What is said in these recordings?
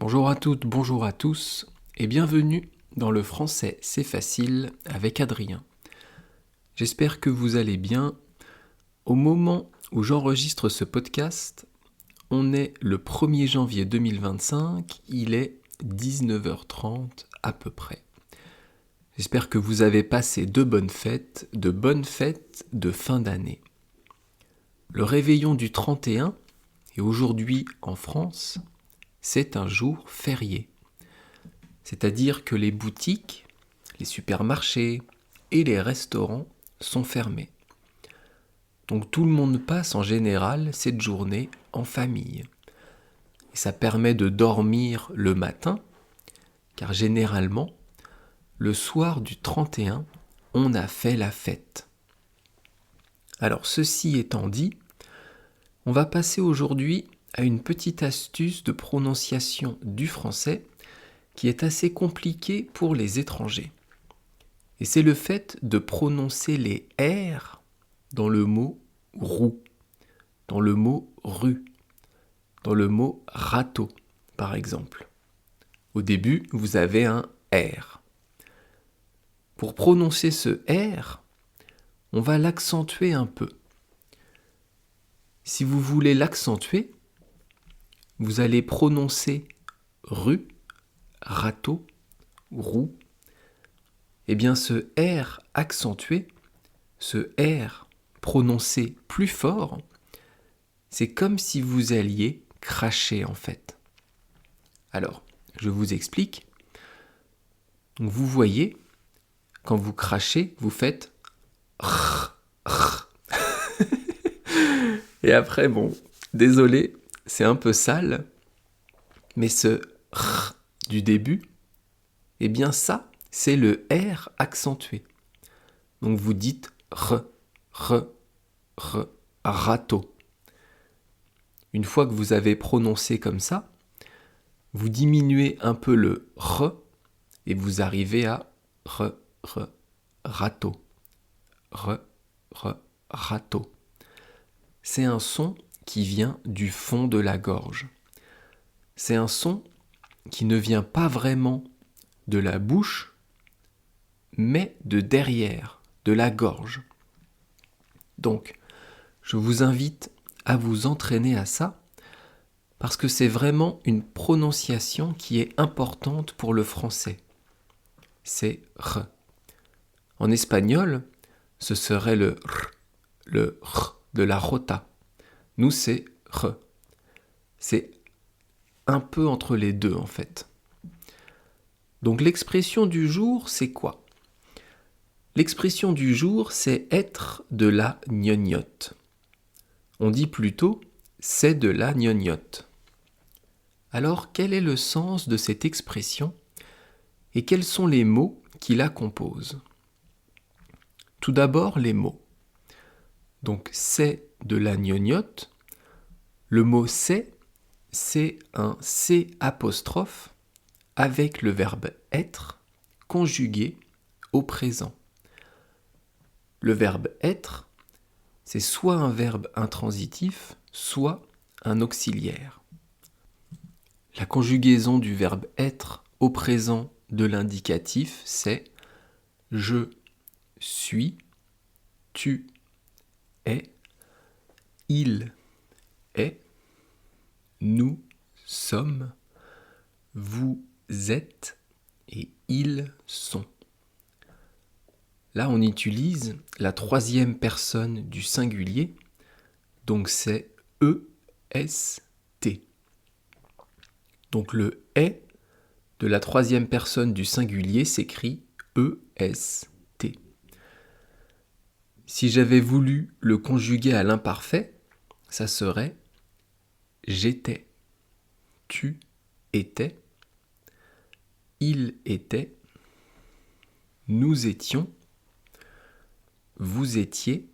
Bonjour à toutes, bonjour à tous, et bienvenue dans le français c'est facile avec Adrien. J'espère que vous allez bien. Au moment où j'enregistre ce podcast, on est le 1er janvier 2025, il est 19h30 à peu près. J'espère que vous avez passé de bonnes fêtes de fin d'année. Le réveillon du 31, et aujourd'hui en France, c'est un jour férié. C'est-à-dire que les boutiques, les supermarchés et les restaurants sont fermés. Donc tout le monde passe en général cette journée en famille. Et ça permet de dormir le matin, car généralement, le soir du 31, on a fait la fête. Alors ceci étant dit, on va passer aujourd'hui à une petite astuce de prononciation du français qui est assez compliquée pour les étrangers. Et c'est le fait de prononcer les R dans le mot roue, dans le mot rue, dans le mot râteau, par exemple. Au début, vous avez un R. Pour prononcer ce R, on va l'accentuer un peu. Si vous voulez l'accentuer, vous allez prononcer rue, râteau, roue. Eh bien ce R accentué, ce R prononcé plus fort, c'est comme si vous alliez cracher en fait. Alors, je vous explique. Vous voyez, quand vous crachez, vous faites rrr, rrr. Et après, bon, désolé, c'est un peu sale, mais ce rrr du début, eh bien ça, c'est le R accentué. Donc vous dites r, r, r, râteau. Une fois que vous avez prononcé comme ça, vous diminuez un peu le r et vous arrivez à r, r, râteau. R, r, râteau. C'est un son qui vient du fond de la gorge. C'est un son qui ne vient pas vraiment de la bouche, mais de derrière, de la gorge. Donc, je vous invite à vous entraîner à ça, parce que c'est vraiment une prononciation qui est importante pour le français. C'est r. En espagnol, ce serait le r de la rota. Nous, c'est r. C'est un peu entre les deux, en fait. Donc, l'expression du jour, c'est quoi ? L'expression du jour, c'est être de la gnognotte. On dit plutôt c'est de la gnognotte. Alors, quel est le sens de cette expression et quels sont les mots qui la composent ? Tout d'abord, les mots. Donc, c'est de la gnognotte. Le mot c'est un C apostrophe avec le verbe être conjugué au présent. Le verbe être, c'est soit un verbe intransitif, soit un auxiliaire. La conjugaison du verbe être au présent de l'indicatif, c'est je suis, tu es, il est, nous sommes, vous êtes et ils sont. Là, on utilise la troisième personne du singulier, donc c'est EST. Donc le est de la troisième personne du singulier s'écrit EST. Si j'avais voulu le conjuguer à l'imparfait, ça serait j'étais, tu étais, il était, nous étions, vous étiez,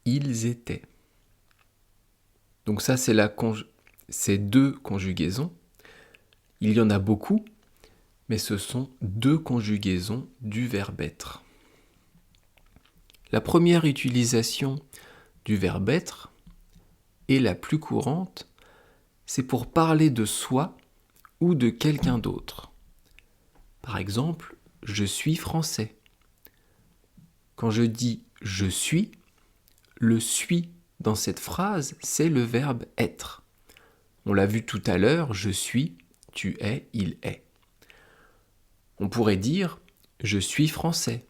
ils étaient. Donc ça, c'est ces deux conjugaisons. Il y en a beaucoup, mais ce sont deux conjugaisons du verbe être. La première utilisation du verbe être, et la plus courante, c'est pour parler de soi ou de quelqu'un d'autre. Par exemple, je suis français. Quand je dis je suis, le suis dans cette phrase, c'est le verbe être. On l'a vu tout à l'heure, je suis, tu es, il est. On pourrait dire je suis français,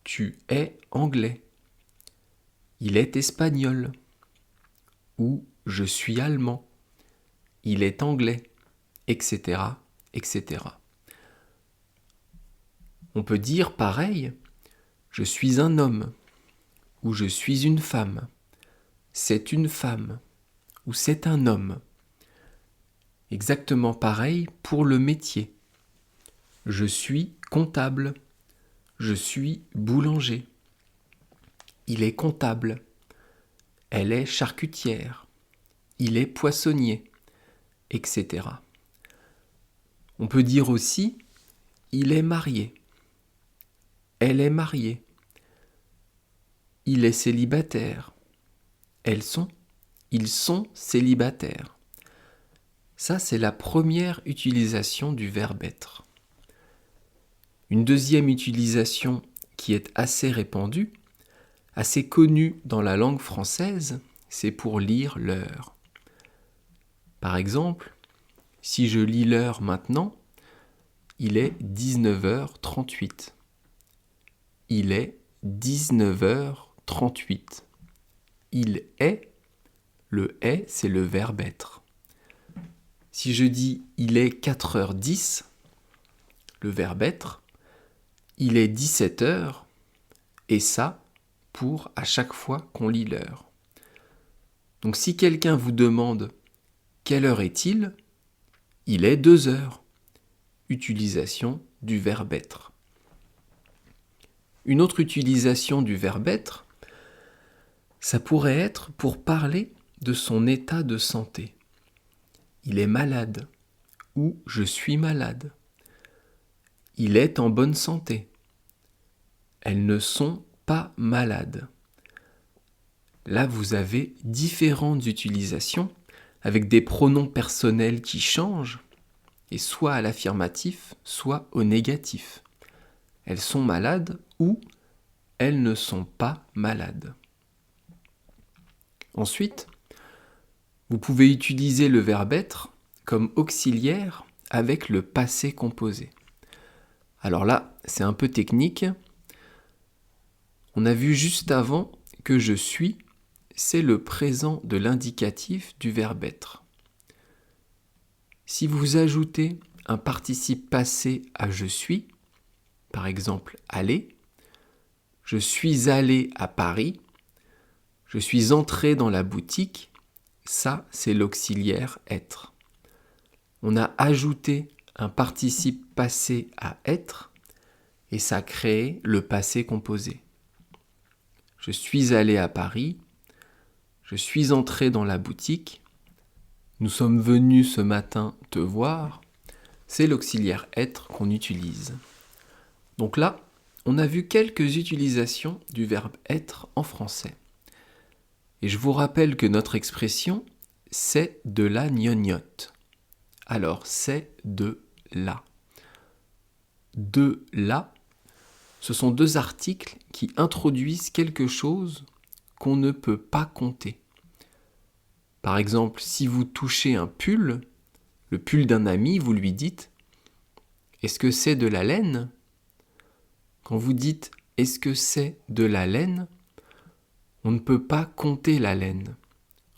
tu es anglais, il est espagnol, ou je suis allemand, il est anglais, etc., etc. On peut dire pareil, je suis un homme, ou je suis une femme, c'est une femme, ou c'est un homme. Exactement pareil pour le métier. Je suis comptable, je suis boulanger, il est comptable, elle est charcutière, il est poissonnier, etc. On peut dire aussi il est marié, elle est mariée, il est célibataire, ils sont célibataires. Ça, c'est la première utilisation du verbe être. Une deuxième utilisation qui est assez répandue, assez connue dans la langue française, c'est pour lire l'heure. Par exemple, si je lis l'heure maintenant, il est 19h38. Il est 19h38. Il est, le est, c'est le verbe être. Si je dis il est 4h10, le verbe être, il est 17h, et ça pour à chaque fois qu'on lit l'heure. Donc si quelqu'un vous demande quelle heure est-il, il est 2h. Utilisation du verbe être. Une autre utilisation du verbe être, ça pourrait être pour parler de son état de santé. Il est malade ou je suis malade. Il est en bonne santé. Elles ne sont pas malades. Là, vous avez différentes utilisations avec des pronoms personnels qui changent, et soit à l'affirmatif, soit au négatif. Elles sont malades ou elles ne sont pas malades. Ensuite, vous pouvez utiliser le verbe être comme auxiliaire avec le passé composé. Alors là, c'est un peu technique. On a vu juste avant que je suis, c'est le présent de l'indicatif du verbe être. Si vous ajoutez un participe passé à je suis, par exemple aller, je suis allé à Paris, je suis entré dans la boutique, ça c'est l'auxiliaire être. On a ajouté un participe passé à être et ça crée le passé composé. Je suis allé à Paris, je suis entré dans la boutique, nous sommes venus ce matin te voir, c'est l'auxiliaire être qu'on utilise. Donc là, on a vu quelques utilisations du verbe être en français. Et je vous rappelle que notre expression, c'est de la gnognotte. Alors, c'est de la. De la, ce sont deux articles qui introduisent quelque chose qu'on ne peut pas compter. Par exemple, si vous touchez un pull, le pull d'un ami, vous lui dites « Est-ce que c'est de la laine ?» Quand vous dites « Est-ce que c'est de la laine ?» on ne peut pas compter la laine.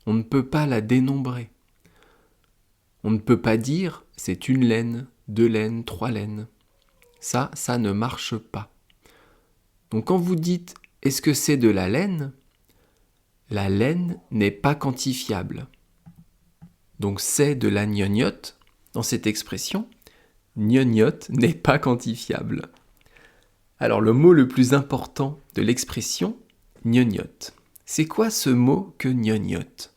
On ne peut pas la dénombrer. On ne peut pas dire « c'est une laine, 2 laines, 3 laines ». Ça ne marche pas. Donc quand vous dites « est-ce que c'est de la laine ?» n'est pas quantifiable. Donc c'est de la gnognotte. Dans cette expression, gnognotte n'est pas quantifiable. Alors le mot le plus important de l'expression, gnognotte. C'est quoi ce mot que gnognotte ?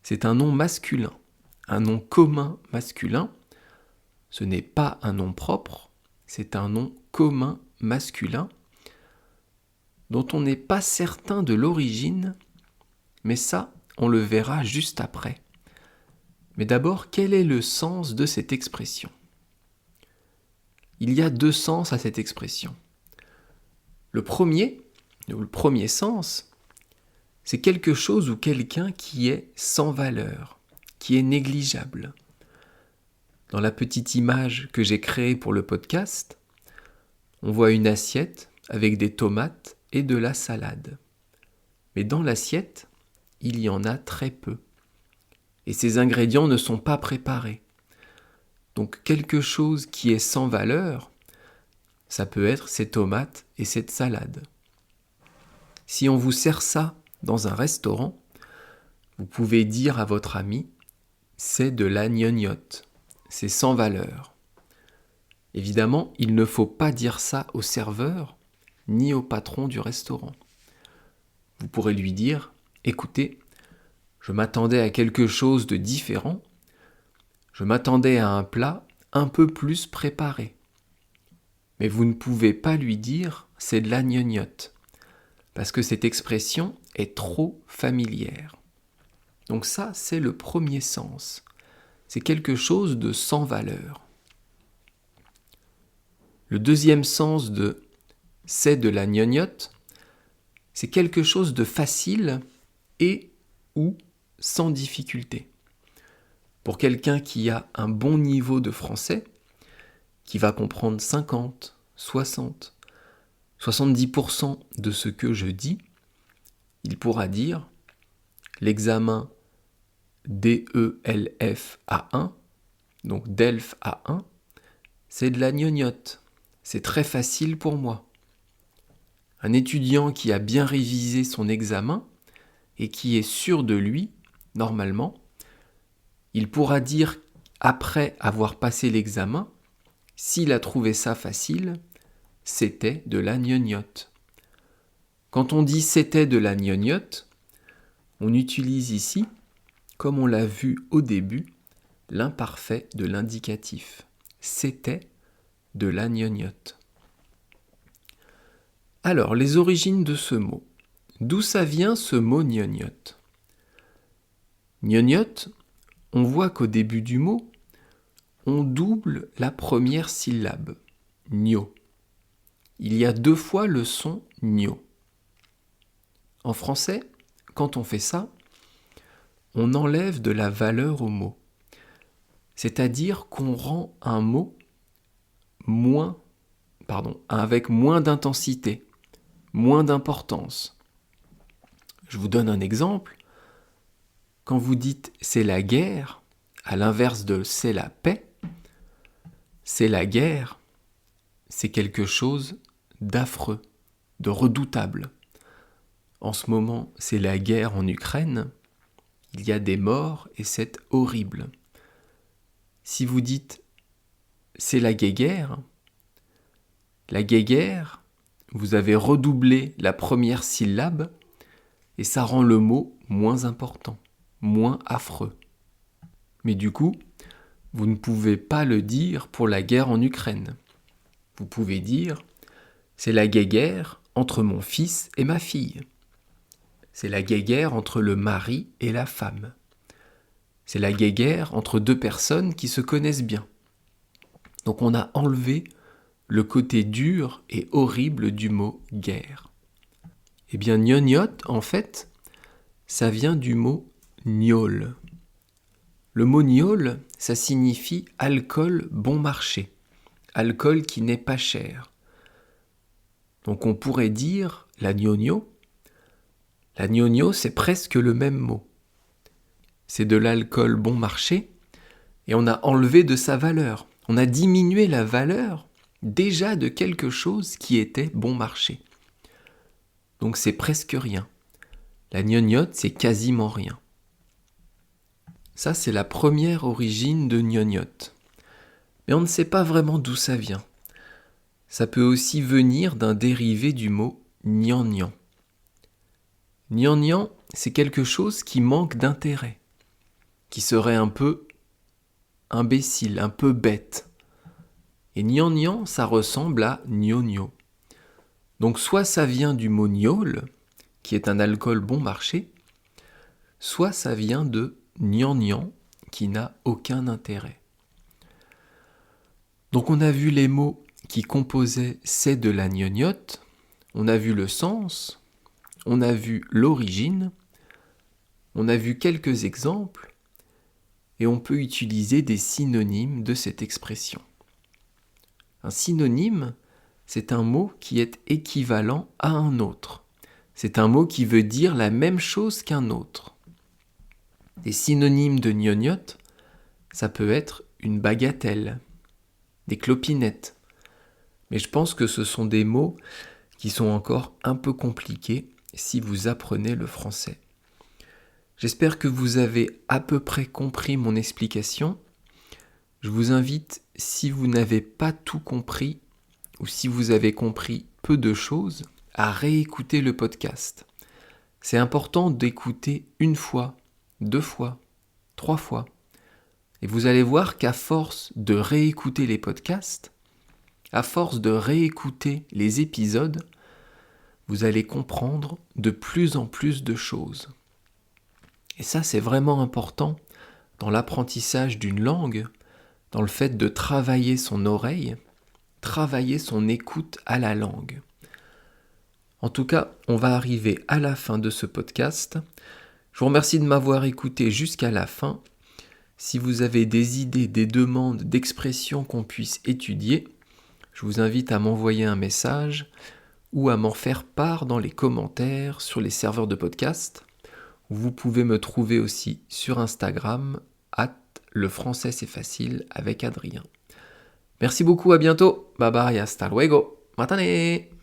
C'est un nom masculin, un nom commun masculin. Ce n'est pas un nom propre, c'est un nom commun masculin dont on n'est pas certain de l'origine, mais ça, on le verra juste après. Mais d'abord, quel est le sens de cette expression ? Il y a deux sens à cette expression. Le premier sens, c'est quelque chose ou quelqu'un qui est sans valeur, qui est négligeable. Dans la petite image que j'ai créée pour le podcast, on voit une assiette avec des tomates et de la salade. Mais dans l'assiette, il y en a très peu. Et ces ingrédients ne sont pas préparés. Donc quelque chose qui est sans valeur, ça peut être ces tomates et cette salade. Si on vous sert ça dans un restaurant, vous pouvez dire à votre ami « c'est de la gnognotte, c'est sans valeur ». Évidemment, il ne faut pas dire ça au serveur ni au patron du restaurant. Vous pourrez lui dire « écoutez, je m'attendais à quelque chose de différent, je m'attendais à un plat un peu plus préparé. » Mais vous ne pouvez pas lui dire « c'est de la gnognotte » parce que cette expression est trop familière. Donc ça, c'est le premier sens. C'est quelque chose de sans valeur. Le deuxième sens de « c'est de la gnognotte », c'est quelque chose de facile et ou sans difficulté. Pour quelqu'un qui a un bon niveau de français, qui va comprendre 50, 60, 70% de ce que je dis, il pourra dire l'examen DELF A1, donc DELF A1, c'est de la gnognotte, c'est très facile pour moi. Un étudiant qui a bien révisé son examen et qui est sûr de lui, normalement, il pourra dire, après avoir passé l'examen, s'il a trouvé ça facile, c'était de la gnognotte. Quand on dit c'était de la gnognotte, on utilise ici, comme on l'a vu au début, l'imparfait de l'indicatif. C'était de la gnognotte. Alors, les origines de ce mot. D'où ça vient ce mot gnognotte ? Gnognotte, on voit qu'au début du mot, on double la première syllabe, gno. Il y a 2 fois le son gno. En français, quand on fait ça, on enlève de la valeur au mot. C'est-à-dire qu'on rend un mot avec moins d'intensité, moins d'importance. Je vous donne un exemple. Quand vous dites « c'est la guerre », à l'inverse de « c'est la paix », c'est la guerre, c'est quelque chose d'affreux, de redoutable. En ce moment, c'est la guerre en Ukraine, il y a des morts et c'est horrible. Si vous dites « c'est la guéguerre », vous avez redoublé la première syllabe et ça rend le mot moins important, moins affreux. Mais du coup, vous ne pouvez pas le dire pour la guerre en Ukraine. Vous pouvez dire « c'est la guéguerre entre mon fils et ma fille ». C'est la guéguerre entre le mari et la femme. C'est la guéguerre entre 2 personnes qui se connaissent bien. Donc on a enlevé le côté dur et horrible du mot « guerre ». Eh bien, gnognotte, en fait, ça vient du mot « gnôle ». Le mot « gnôle », ça signifie « alcool bon marché », alcool qui n'est pas cher. Donc on pourrait dire « la gnogno ». La gnogno, c'est presque le même mot. C'est de l'alcool bon marché et on a enlevé de sa valeur. On a diminué la valeur déjà de quelque chose qui était bon marché. Donc c'est presque rien. La gnognotte, c'est quasiment rien. Ça, c'est la première origine de gnognotte. Mais on ne sait pas vraiment d'où ça vient. Ça peut aussi venir d'un dérivé du mot gnangnan. Gnangnan, c'est quelque chose qui manque d'intérêt, qui serait un peu imbécile, un peu bête. Et gnangnan, ça ressemble à gnogno. Donc soit ça vient du mot gnôle, qui est un alcool bon marché, soit ça vient de gnangnan, qui n'a aucun intérêt. Donc on a vu les mots qui composaient « c'est de la gnognotte », on a vu le sens, on a vu l'origine, on a vu quelques exemples, et on peut utiliser des synonymes de cette expression. Un synonyme, c'est un mot qui est équivalent à un autre. C'est un mot qui veut dire la même chose qu'un autre. Des synonymes de gnognotte, ça peut être une bagatelle, des clopinettes. Mais je pense que ce sont des mots qui sont encore un peu compliqués si vous apprenez le français. J'espère que vous avez à peu près compris mon explication. Je vous invite, si vous n'avez pas tout compris, ou si vous avez compris peu de choses, à réécouter le podcast. C'est important d'écouter 1 fois, 2 fois, 3 fois. Et vous allez voir qu'à force de réécouter les podcasts, à force de réécouter les épisodes, vous allez comprendre de plus en plus de choses. Et ça, c'est vraiment important dans l'apprentissage d'une langue, dans le fait de travailler son oreille, travailler son écoute à la langue. En tout cas, on va arriver à la fin de ce podcast. Je vous remercie de m'avoir écouté jusqu'à la fin. Si vous avez des idées, des demandes d'expressions qu'on puisse étudier, je vous invite à m'envoyer un message ou à m'en faire part dans les commentaires sur les serveurs de podcast. Vous pouvez me trouver aussi sur Instagram, @lefrançaisc'estfacile avec Adrien. Merci beaucoup, à bientôt. Bye bye, hasta luego. Matane.